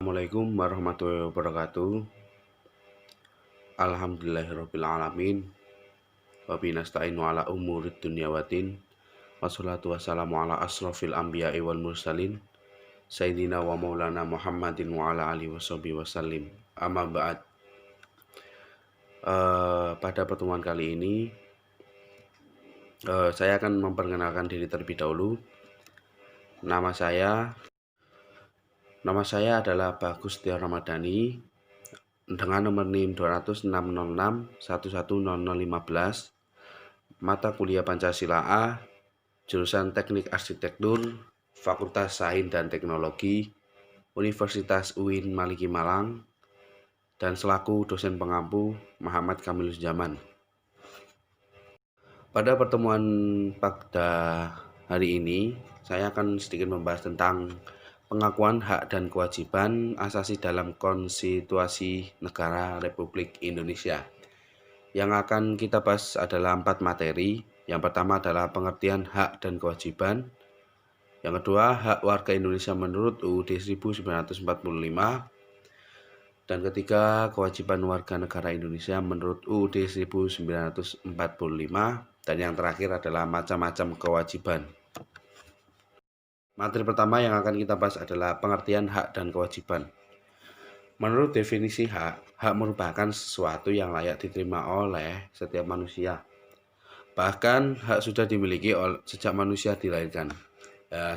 Assalamualaikum warahmatullahi wabarakatuh. Alhamdulillahirabbil alamin. Wa binasta'inu ala umurid dunya waddin. Wassalatu wassalamu ala asrofil anbiya'i wal mursalin. Sayyidina wa maulana Muhammadin wa ala alihi washabihi wasallim. Amma ba'd. Pada pertemuan kali ini saya akan memperkenalkan diri terlebih dahulu. Nama saya adalah Bagus Tio Ramadhani dengan nomor NIM 20606110015, mata kuliah Pancasila A, jurusan Teknik Arsitektur, Fakultas Sains dan Teknologi, Universitas UIN Maliki Malang, dan selaku dosen pengampu Muhammad Kamiluzaman. Pada pertemuan pada hari ini, saya akan sedikit membahas tentang pengakuan hak dan kewajiban asasi dalam Konstitusi Negara Republik Indonesia. Yang akan kita bahas adalah 4 materi. Yang pertama adalah pengertian hak dan kewajiban. Yang kedua, hak warga Indonesia menurut UUD 1945. Dan ketiga, kewajiban warga negara Indonesia menurut UUD 1945. Dan yang terakhir adalah macam-macam kewajiban. Materi pertama yang akan kita bahas adalah pengertian hak dan kewajiban. Menurut definisi hak merupakan sesuatu yang layak diterima oleh setiap manusia. Bahkan hak sudah dimiliki sejak manusia dilahirkan.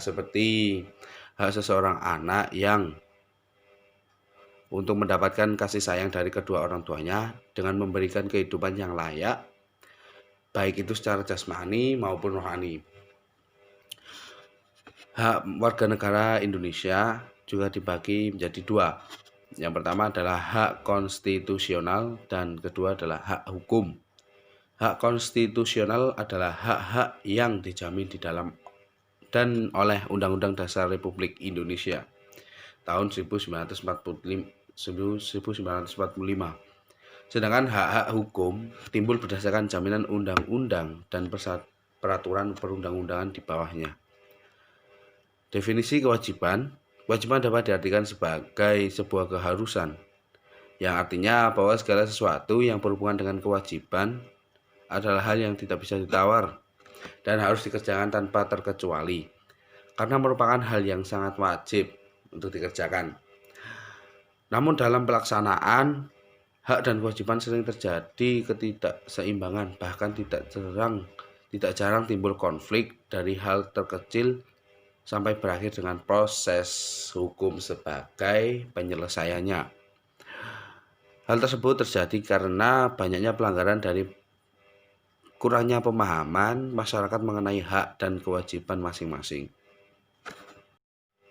Seperti hak seseorang anak yang untuk mendapatkan kasih sayang dari kedua orang tuanya dengan memberikan kehidupan yang layak, baik itu secara jasmani maupun rohani. Hak warga negara Indonesia juga dibagi menjadi 2. Yang pertama adalah hak konstitusional dan kedua adalah hak hukum. Hak konstitusional adalah hak-hak yang dijamin di dalam dan oleh Undang-Undang Dasar Republik Indonesia tahun 1945. Sedangkan hak-hak hukum timbul berdasarkan jaminan undang-undang dan peraturan perundang-undangan di bawahnya. Definisi kewajiban dapat diartikan sebagai sebuah keharusan, yang artinya bahwa segala sesuatu yang berhubungan dengan kewajiban adalah hal yang tidak bisa ditawar dan harus dikerjakan tanpa terkecuali, karena merupakan hal yang sangat wajib untuk dikerjakan. Namun dalam pelaksanaan, hak dan kewajiban sering terjadi ketidakseimbangan, bahkan tidak jarang timbul konflik dari hal terkecil sampai berakhir dengan proses hukum sebagai penyelesaiannya. Hal tersebut terjadi karena banyaknya pelanggaran dari kurangnya pemahaman masyarakat mengenai hak dan kewajiban masing-masing.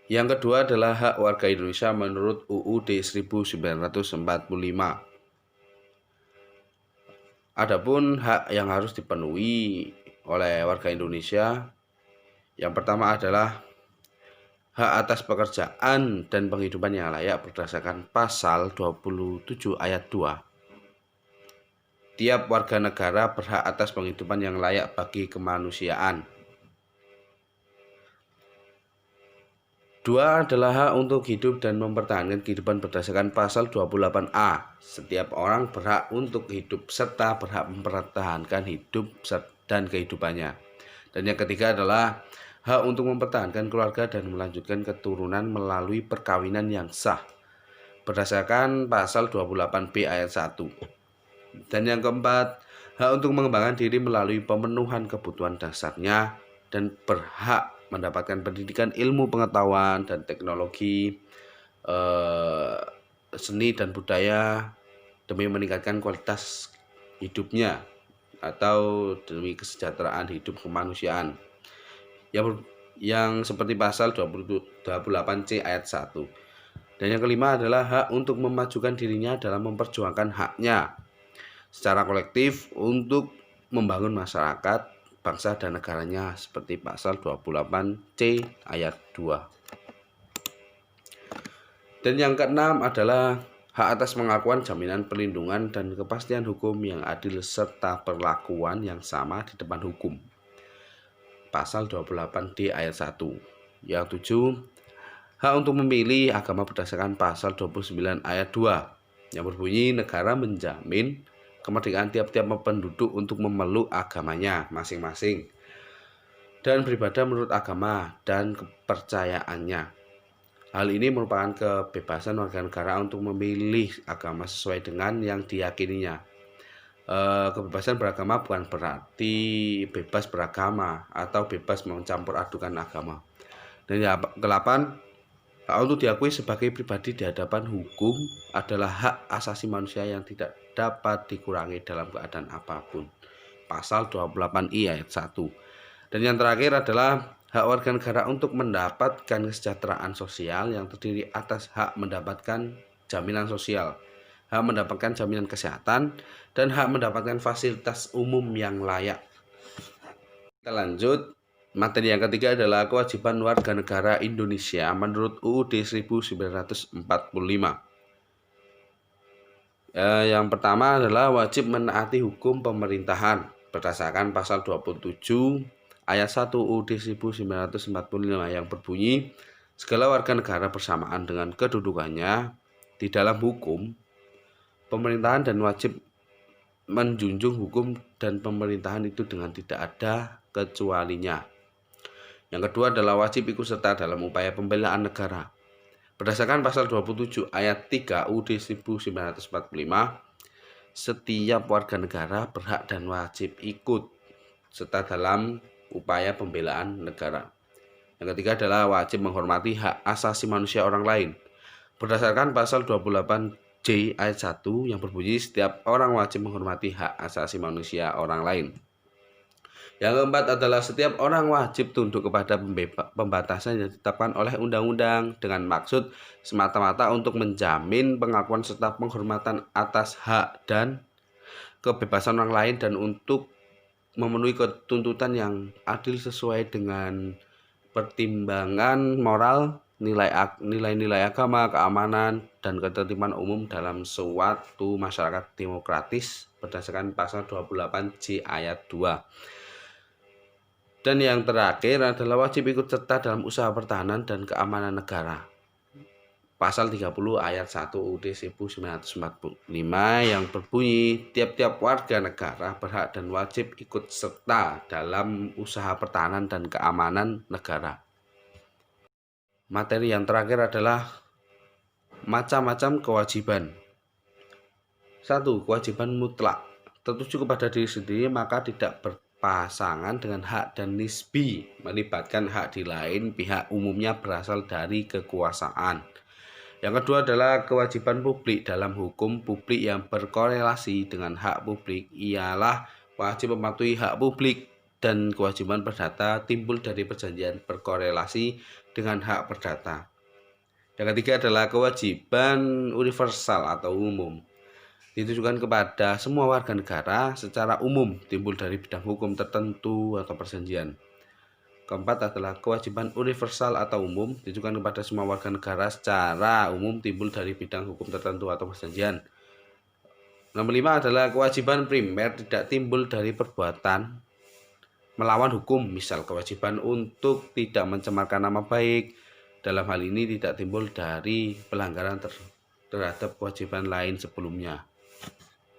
Yang kedua adalah hak warga Indonesia menurut UUD 1945. Adapun hak yang harus dipenuhi oleh warga Indonesia, yang pertama adalah hak atas pekerjaan dan penghidupan yang layak berdasarkan pasal 27 ayat 2. Tiap warga negara berhak atas penghidupan yang layak bagi kemanusiaan. 2 adalah hak untuk hidup dan mempertahankan kehidupan berdasarkan pasal 28A. Setiap orang berhak untuk hidup serta berhak mempertahankan hidup dan kehidupannya. Dan yang ketiga adalah hak untuk mempertahankan keluarga dan melanjutkan keturunan melalui perkawinan yang sah berdasarkan pasal 28B ayat 1. Dan yang keempat, hak untuk mengembangkan diri melalui pemenuhan kebutuhan dasarnya dan berhak mendapatkan pendidikan ilmu pengetahuan dan teknologi, seni dan budaya demi meningkatkan kualitas hidupnya atau demi kesejahteraan hidup kemanusiaan. Yang seperti pasal 28C ayat 1. Dan yang kelima adalah hak untuk memajukan dirinya dalam memperjuangkan haknya secara kolektif untuk membangun masyarakat, bangsa dan negaranya seperti pasal 28C ayat 2. Dan yang keenam adalah hak atas pengakuan jaminan perlindungan dan kepastian hukum yang adil serta perlakuan yang sama di depan hukum. Pasal 28D ayat 1. Yang 7, Hak untuk memilih agama berdasarkan pasal 29 ayat 2 yang berbunyi negara menjamin kemerdekaan tiap-tiap penduduk untuk memeluk agamanya masing-masing dan beribadah menurut agama dan kepercayaannya. Hal ini merupakan kebebasan warga negara untuk memilih agama sesuai dengan yang diyakininya. Kebebasan beragama bukan berarti bebas beragama atau bebas mencampur adukan agama. Dan yang ke-8, hak untuk diakui sebagai pribadi di hadapan hukum adalah hak asasi manusia yang tidak dapat dikurangi dalam keadaan apapun. Pasal 28I ayat 1. Dan yang terakhir adalah hak warga negara untuk mendapatkan kesejahteraan sosial yang terdiri atas hak mendapatkan jaminan sosial, hak mendapatkan jaminan kesehatan, dan hak mendapatkan fasilitas umum yang layak. Kita lanjut. Materi yang ketiga adalah kewajiban warga negara Indonesia menurut UUD 1945. Yang pertama adalah wajib menaati hukum pemerintahan berdasarkan pasal 27 ayat 1 UUD 1945 yang berbunyi, segala warga negara bersamaan dengan kedudukannya di dalam hukum pemerintahan dan wajib menjunjung hukum dan pemerintahan itu dengan tidak ada kecualinya. Yang kedua adalah wajib ikut serta dalam upaya pembelaan negara. Berdasarkan pasal 27 ayat 3 UUD 1945, setiap warga negara berhak dan wajib ikut serta dalam upaya pembelaan negara. Yang ketiga adalah wajib menghormati hak asasi manusia orang lain. Berdasarkan pasal 28J ayat 1 yang berbunyi, setiap orang wajib menghormati hak asasi manusia orang lain. Yang keempat adalah setiap orang wajib tunduk kepada pembatasan yang ditetapkan oleh undang-undang dengan maksud semata-mata untuk menjamin pengakuan serta penghormatan atas hak dan kebebasan orang lain dan untuk memenuhi tuntutan yang adil sesuai dengan pertimbangan moral, nilai-nilai agama, keamanan, dan ketertiban umum dalam suatu masyarakat demokratis berdasarkan pasal 28J ayat 2. Dan yang terakhir adalah wajib ikut serta dalam usaha pertahanan dan keamanan negara. Pasal 30 ayat 1 UUD 1945 yang berbunyi, tiap-tiap warga negara berhak dan wajib ikut serta dalam usaha pertahanan dan keamanan negara. Materi yang terakhir adalah macam-macam kewajiban. 1. Kewajiban mutlak. Tertuju kepada diri sendiri maka tidak berpasangan dengan hak dan nisbi, melibatkan hak di lain pihak, umumnya berasal dari kekuasaan. Yang kedua adalah kewajiban publik. Dalam hukum publik yang berkorelasi dengan hak publik ialah wajib mematuhi hak publik, dan kewajiban perdata timbul dari perjanjian berkorelasi dengan hak perdata. Yang ketiga adalah kewajiban universal atau umum, ditujukan kepada semua warga negara secara umum, timbul dari bidang hukum tertentu atau perjanjian. Keempat adalah kewajiban universal atau umum, ditujukan kepada semua warga negara secara umum, timbul dari bidang hukum tertentu atau perjanjian. Nomor 5 adalah kewajiban primer, tidak timbul dari perbuatan melawan hukum, misal kewajiban untuk tidak mencemarkan nama baik. Dalam hal ini tidak timbul dari pelanggaran terhadap kewajiban lain sebelumnya.